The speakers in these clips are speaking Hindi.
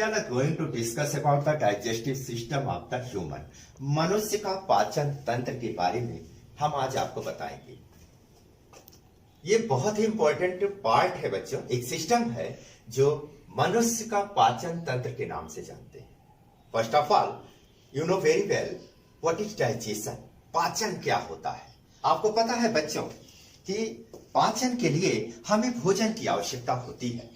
are going to discuss about the digestive system of the human. मनुष्य का पाचन तंत्र के बारे में हम आज आपको बताएंगे। ये बहुत ही इंपॉर्टेंट पार्ट है बच्चों, एक सिस्टम है जो मनुष्य का पाचन तंत्र के नाम से जानते हैं। First of all, you know very well what is digestion. पाचन क्या होता है? आपको पता है बच्चों कि पाचन के लिए हमें भोजन की आवश्यकता होती है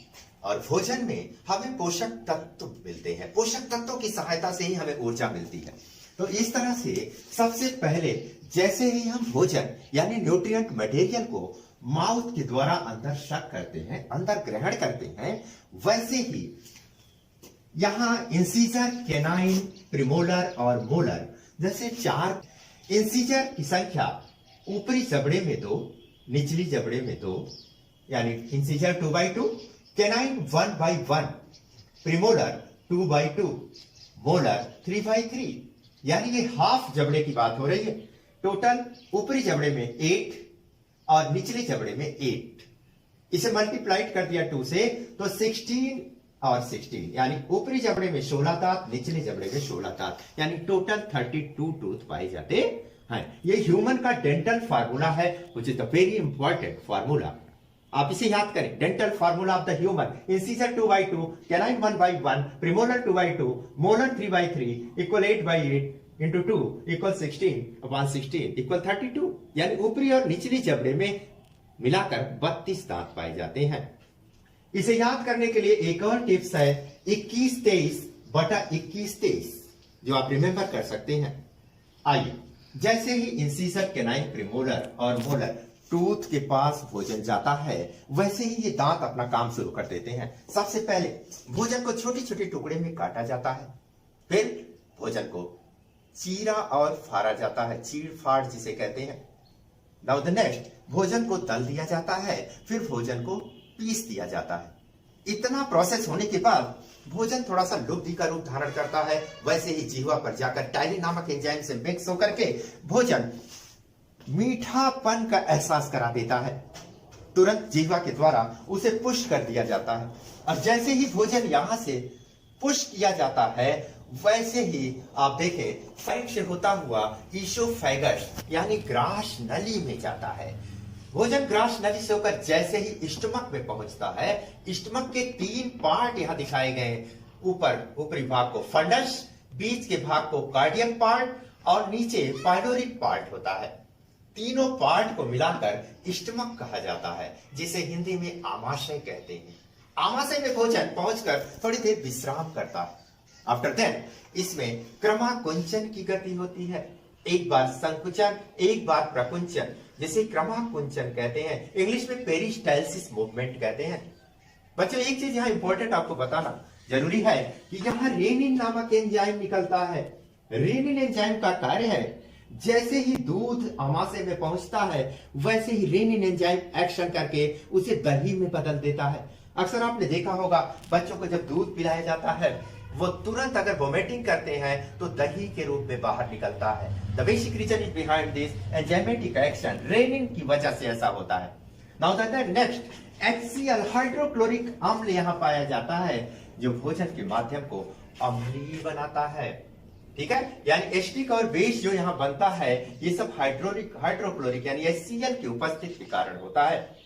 और भोजन में हमें पोषक तत्व मिलते हैं। पोषक तत्वों की सहायता से ही हमें ऊर्जा मिलती है। तो इस तरह से सबसे पहले जैसे ही हम भोजन यानी न्यूट्रिएंट मटेरियल को माउथ के द्वारा अंदर शक करते हैं, अंदर ग्रहण करते हैं, वैसे ही यहां इंसीजर, केनाइन, प्रीमोलर और मोलर जैसे 4 इंसीजर की संख्या ऊपरी जबड़े में 2, निचली जबड़े में 2, यानी इंसीजर 2/2, केनाइन 1/1, प्रीमोलर 2/2, मोलर 3/3, यानी ये हाफ जबड़े की बात हो रही है। टोटल ऊपरी जबड़े में 8 और निचली जबड़े में 8। इसे मल्टीप्लाइड कर दिया 2 से तो 16 और 16, यानी ऊपरी जबड़े में 16 दांत, निचले जबड़े में 16 दांत, यानी टोटल 32 टूथ पाए जाते हैं। ये ह्यूमन का डेंटल फार्मूला है, which is the very important formula. आप इसे याद करें, dental formula of the human, incisor 2/2, canine 1/1, premolar 2/2, molar 3/3 equal 8/8 into 2 equal 16/16 equal 32, यानी ऊपरी और निचली जबड़े में मिलाकर 32 दांत पाए जाते हैं। इसे याद करने के लिए एक और टिप्स है 21-23/21-23, जो आप रिमेंबर कर सकते हैं। आइए, जैसे ही इंसीजर, केनाइन, प्रीमोलर और मोलर टूथ के पास भोजन जाता है, वैसे ही ये दांत अपना काम शुरू कर देते हैं। सबसे पहले भोजन को छोटे छोटे टुकड़े में काटा जाता है, फिर भोजन को चीरा और फाड़ा जाता है, चीर फाड़ जिसे कहते हैं। नाउ द नेक्स्ट, भोजन को तल दिया जाता है, फिर भोजन को पीस दिया जाता है। इतना प्रोसेस होने के बाद भोजन थोड़ा सा लुब्धि का रूप धारण करता है, वैसे ही जिह्वा पर जाकर टाइलिन नामक एंजाइम से मिक्स होकर के भोजन मीठापन का एहसास करा देता है। तुरंत जिह्वा के द्वारा उसे पुश कर दिया जाता है और जैसे ही भोजन यहां से पुश किया जाता है, वैसे ही आप देखें साइड से होता हुआ ईसोफेगस यानी ग्रास नली में जाता है। भोजन ग्रास नली से होकर जैसे ही स्टमक में पहुंचता है, स्टमक के 3 पार्ट यहां दिखाए गए। ऊपरी भाग को फंडस, बीच के भाग को कार्डियक पार्ट और नीचे पाइलोरिक पार्ट होता है। तीनों पार्ट को मिलाकर स्टमक कहा जाता है, जिसे हिंदी में आमाशय कहते हैं। आमाशय में भोजन पहुंचकर थोड़ी देर विश्राम करता है। आफ्टर दैट इसमें क्रमाकुंचन की गति होती है। एक बार संकुचन, एक बार प्रकुंचन, जिसे क्रमाकुंचन कहते हैं। इंग्लिश में पेरिस्टालसिस मूवमेंट कहते हैं। बच्चों, एक चीज यहाँ इंपॉर्टेंट आपको बताना जरूरी है कि यहाँ रेनिन नामक एंजाइम निकलता है। रेनिन एंजाइम का कार्य है, जैसे ही दूध आमाशय में पहुंचता है, वैसे ही रेनिन एंजाइम एक्शन करके उसे दही में बदल देता है। अक्सर आपने देखा होगा बच्चों को जब दूध पिलाया जाता है, वो तुरंत अगर वोमिटिंग करते हैं तो दही के रूप में बाहर निकलता है। The basic reason is behind this enzymatic action, rennin की वजह से ऐसा होता है। Now the next, HCl hydrochloric अम्ल यहाँ पाया जाता है, जो भोजन के माध्यम को अम्लीय बनाता है। ठीक है, यानी एस्टिक और बेस जो यहाँ बनता है, ये सब हाइड्रोक्लोरिक यानी HCl की उपस्थिति के कारण होता है।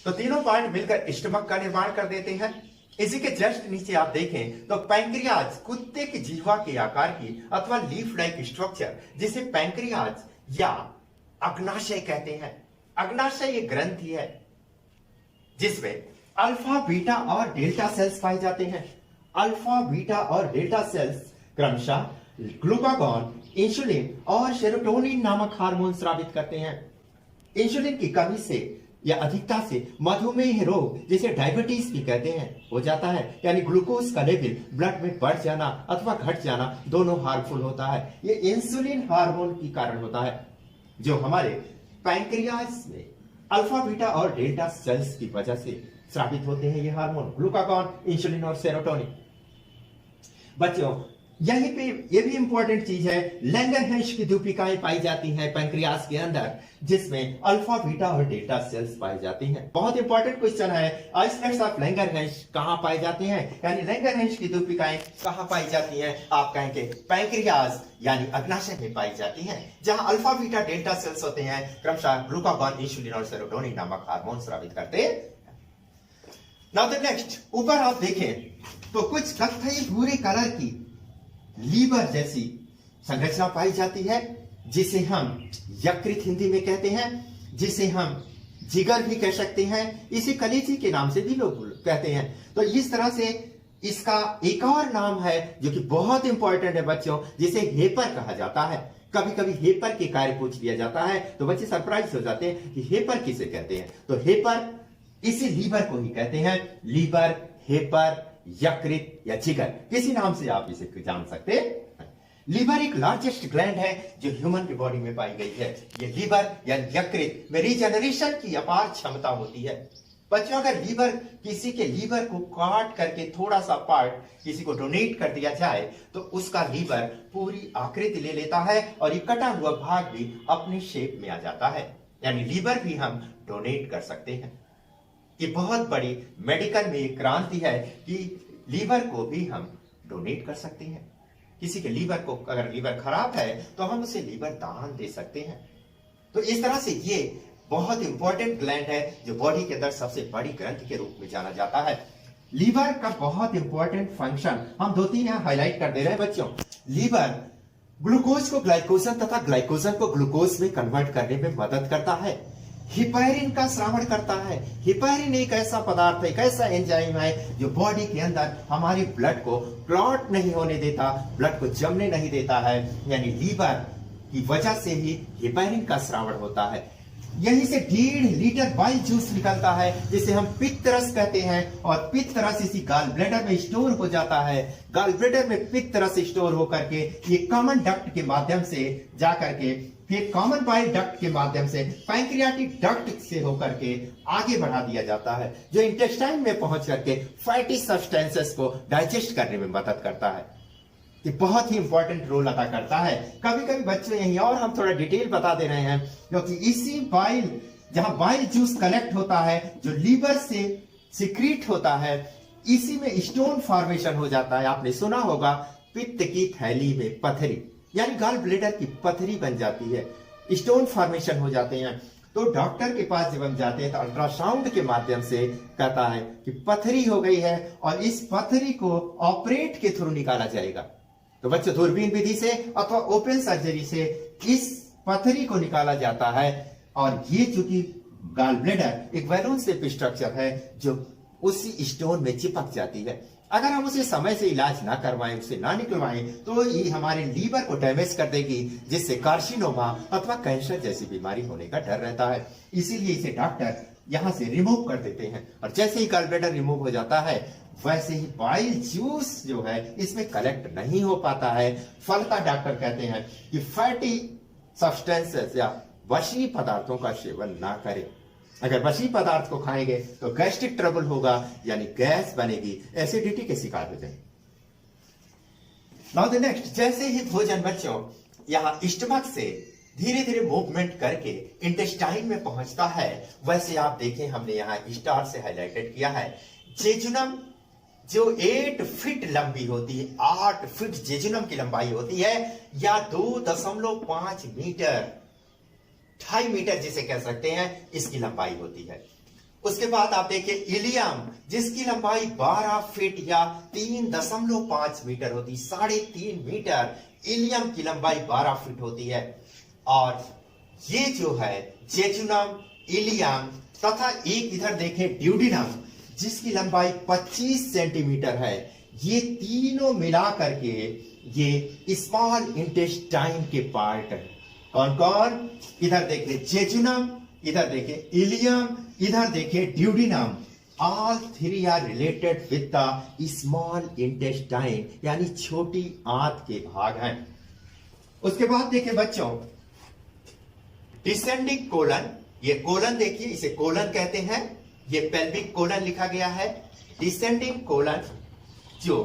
तो तीनों पार्ट मिलकर स्टमक का निर्माण कर देते हैं। इसी के जस्ट नीचे आप देखें तो पैंक्रियाज, कुत्ते की जिह्वा के आकार की अथवा लीफ लाइक स्ट्रक्चर, जिसे पैंक्रियाज या अग्नाशय कहते हैं। अग्नाशय एक ग्रंथि है जिसमें अल्फा, बीटा और डेल्टा सेल्स पाए जाते हैं। अल्फा, बीटा और डेल्टा सेल्स क्रमशः ग्लूकागॉन, इंसुलिन और सेरोटोनिन नामक हार्मोन स्रावित करते हैं। इंसुलिन की कमी से या अधिकता से मधुमेह रोग, जिसे डायबिटीज भी कहते हैं, हो जाता है। यानी ग्लूकोज का लेवल ब्लड में बढ़ जाना अथवा घट जाना दोनों हार्मफुल होता है। ये इंसुलिन हार्मोन के कारण होता है, जो हमारे पैंक्रियाज में अल्फा, बीटा और डेल्टा सेल्स की वजह से स्रावित होते हैं। ये हार्मोन ग्लूकागॉन, इंसुलिन और सेरोटोनिन। बच्चों, यहीं पे ये भी इंपॉर्टेंट चीज है, लैंगरहैंस की दूपिकाएं पाई जाती हैं पैंक्रियास के अंदर, जिसमें अल्फा बीटा और डेल्टा सेल्स पाई जाती हैं। बहुत इंपॉर्टेंट क्वेश्चन है, आइसोलेट्स ऑफ लैंगरहैंस कहां पाई जाती हैं, यानी लैंगरहैंस की दूपिकाएं कहां पाई जाती हैं? आप कहेंगे पैंक्रियास यानी अग्नाशय में पाई जाती हैं, जहां अल्फा बीटा डेल्टा सेल्स होते हैं, क्रमशः ग्लूकागॉन, इंसुलिन और सेरोटोनिन नामक हार्मोन स्रावित करते हैं। नाउ द नेक्स्ट, ऊपर आप देखें तो कुछ कत्थई भूरे कलर की लीवर जैसी संरचना पाई जाती है, जिसे हम यकृत हिंदी में कहते हैं, जिसे हम जिगर भी कह सकते हैं, इसे कलेजी के नाम से भी लोग कहते हैं। तो इस तरह से इसका एक और नाम है जो कि बहुत इंपॉर्टेंट है बच्चों, जिसे हेपर कहा जाता है। कभी कभी हेपर के कार्य पूछ लिया जाता है तो बच्चे सरप्राइज हो जाते हैं कि हेपर किसे कहते हैं। तो हेपर इसी लीवर को ही कहते हैं, लीवर, हेपर, यकृत या जिगर, किसी नाम से आप इसे जान सकते हैं। लीवर एक लार्जेस्ट ग्लैंड है जो ह्यूमन की बॉडी में पाई गई है। ये लीवर या यकृत में रीजनरेशन की अपार क्षमता होती है। बच्चों, अगर लीवर, किसी के लीवर को काट करके थोड़ा सा पार्ट किसी को डोनेट कर दिया जाए तो उसका लीवर पूरी आकृति ले लेता है और ये कटा हुआ भाग भी अपने शेप में आ जाता है। यानी लीवर भी हम डोनेट कर सकते हैं। ये बहुत बड़ी मेडिकल में एक क्रांति है कि लीवर को भी हम डोनेट कर सकते हैं। किसी के लीवर को, अगर लीवर खराब है तो हम उसे लीवर दान दे सकते हैं। तो इस तरह से ये बहुत इंपॉर्टेंट ग्लैंड है जो बॉडी के अंदर सबसे बड़ी ग्रंथि के रूप में जाना जाता है। लीवर का बहुत इंपॉर्टेंट फंक्शन हम 2-3 यहां हाईलाइट कर दे रहे हैं बच्चों। लीवर ग्लूकोज को ग्लाइकोजन तथा ग्लाइकोजन को ग्लूकोज में कन्वर्ट करने में मदद करता है। हिपैरिन का श्रावण करता है। हिपैरिन एक ऐसा पदार्थ है, एक ऐसा एंजाइम है जो बॉडी के अंदर हमारे ब्लड को क्लॉट नहीं होने देता, ब्लड को जमने नहीं देता है। यानी लीवर की वजह से ही हिपैरिन का श्रावण होता है। यहीं से 1.5 लीटर बाइल जूस निकलता है, जिसे हम पित्त रस कहते हैं, और पित्त रस इसी गाल ब्लैडर में स्टोर हो जाता है। गाल ब्लैडर में पित्त रस स्टोर होकर के ये कॉमन डक्ट के माध्यम से जाकर के फिर कॉमन बाइल डक्ट के माध्यम से पैंक्रियाटिक डक्ट से होकर के आगे बढ़ा दिया जाता है, जो इंटेस्टाइन में पहुंच करके फैटी सब्सटेंसेस को डाइजेस्ट करने में मदद करता है। ये बहुत ही इंपॉर्टेंट रोल अदा करता है। कभी कभी बच्चों यहीं और हम थोड़ा डिटेल बता दे रहे हैं, क्योंकि इसी बाइल, जहां बाइल जूस कलेक्ट होता है, जो लीवर से सिक्रीट होता है, इसी में स्टोन फॉर्मेशन हो जाता है। आपने सुना होगा पित्त की थैली में पथरी, यानी गॉल ब्लैडर की पथरी बन जाती है, स्टोन फॉर्मेशन हो जाते हैं। तो डॉक्टर के पास जब हम जाते हैं तो अल्ट्रासाउंड के माध्यम से कहता है कि पथरी हो गई है और इस पथरी को ऑपरेट के थ्रू निकाला जाएगा। तो बच्चों, दूरबीन विधि से अथवा ओपन सर्जरी से इस पथरी को निकाला जाता है। और ये चूंकि गॉल ब्लैडर एक बैलून शेप स्ट्रक्चर है जो उसी स्टोन में चिपक जाती है। अगर हम उसे समय से इलाज ना करवाएं, उसे ना निकलवाएं, तो ये हमारे लीवर को डैमेज कर देगी, जिससे कार्सिनोमा अथवा कैंसर जैसी बीमारी होने का डर रहता है। इसीलिए इसे डॉक्टर यहां से रिमूव कर देते हैं। और जैसे ही गॉल ब्लैडर रिमूव हो जाता है, वैसे ही बाइल जूस जो है इसमें कलेक्ट नहीं हो पाता है। फलतः डॉक्टर कहते हैं कि फैटी सब्सटेंसेस या वशी पदार्थों का सेवन ना करें। अगर वशी पदार्थ को खाएंगे तो गैस्ट्रिक ट्रबल होगा, यानी गैस बनेगी, एसिडिटी के शिकार हो जाएंगे। नाउ द नेक्स्ट, जैसे ही भोजन बच्चों यहाँ स्टमक से धीरे धीरे मूवमेंट करके इंटेस्टाइन में पहुंचता है, वैसे आप देखें हमने यहाँ स्टार से हाईलाइटेड किया है। जेजुनम जो 8 फीट लंबी होती है, 8 फीट जेजुनम की लंबाई होती है, या 2.5 मीटर, 2.5 मीटर जिसे कह सकते हैं, इसकी लंबाई होती है। उसके बाद आप देखिए इलियम, जिसकी लंबाई 12 फीट या 3.5 मीटर होती, 3.5 मीटर इलियम की लंबाई 12 फीट होती है। और ये जो है जेजुनम, इलियम तथा एक इधर देखें ड्यूडिनम, जिसकी लंबाई 25 सेंटीमीटर है, ये तीनों मिला करके ये स्मॉल इंटेस्टाइन के पार्ट है। कौन कौन? इधर देखिए जेजुनम, इधर देखिए इलियम, इधर देखिए duodenum. All 3 are related with the small intestine, यानी छोटी आंत के भाग हैं। उसके बाद देखिए बच्चों डिसेंडिंग कोलन, ये कोलन देखिए, इसे कोलन कहते हैं, ये पेल्विक कोलन लिखा गया है। डिसेंडिंग कोलन जो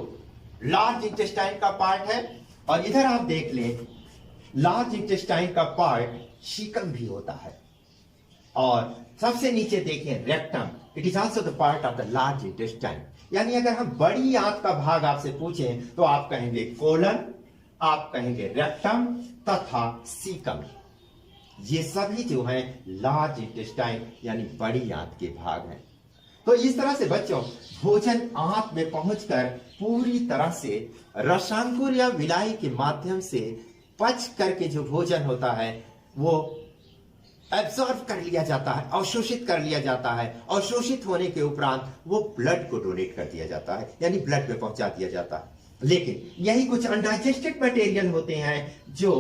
लार्ज इंटेस्टाइन का पार्ट है। और इधर आप देख लें, लार्ज इंटेस्टाइन का पार्ट सीकम भी होता है। और सबसे नीचे देखें rectum, it is also the part of the large intestine. यानी अगर हम बड़ी आंत का भाग आपसे पूछें तो आप कहेंगे कोलन, आप कहेंगे रेक्टम तथा सीकम। ये सभी जो हैं लार्ज इंटेस्टाइन यानी बड़ी आंत के भाग हैं। तो इस तरह से बच्चों, भोजन आंत में पहुंचकर पूरी तरह से रसांकुर या विलाई के माध्यम से पच करके जो भोजन होता है वो एब्जॉर्व कर लिया जाता है, अवशोषित कर लिया जाता है। अवशोषित होने के उपरांत वो ब्लड को डोनेट कर दिया जाता है, यानी ब्लड में पहुंचा दिया जाता है। लेकिन यही कुछ अनडाइजेस्टेड मटेरियल होते हैं जो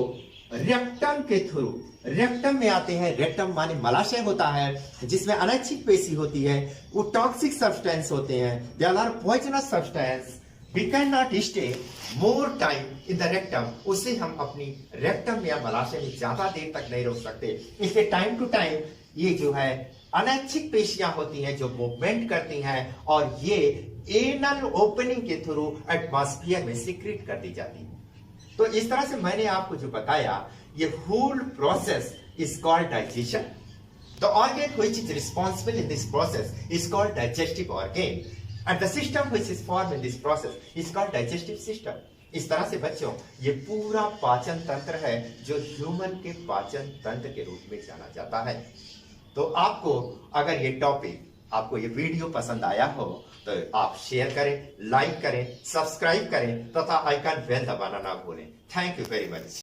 रेक्टम के थ्रू, रेक्टम में आते हैं। रेक्टम माने मलाशय होता है जिसमें अनैच्छिक पेशी होती है, वो टॉक्सिक सब्सटेंस होते हैं, they are poisonous substance, we can not stay more time in the rectum. उससे हम अपनी रेक्टम या मलाशय में ज्यादा देर तक नहीं रोक सकते। इसलिए टाइम टू टाइम ये जो है अनैच्छिक पेशियां होती हैं जो मूवमेंट करती हैं और ये एनल ओपनिंग के थ्रू एटमॉस्फेयर में सीक्रेट कर दी जाती है। तो इस तरह से मैंने आपको जो बताया, ये whole process is called digestion. The organ which is responsible in this process is called digestive organ and the system which is formed in this process is called digestive system. इस तरह से बच्चों, ये पूरा पाचन तंत्र है जो ह्यूमन के पाचन तंत्र के रूप में जाना जाता है। तो आपको अगर ये टॉपिक, आपको ये वीडियो पसंद आया हो तो आप शेयर करें, लाइक करें, सब्सक्राइब करें तथा आइकन बेल दबाना ना भूलें। Thank you very much.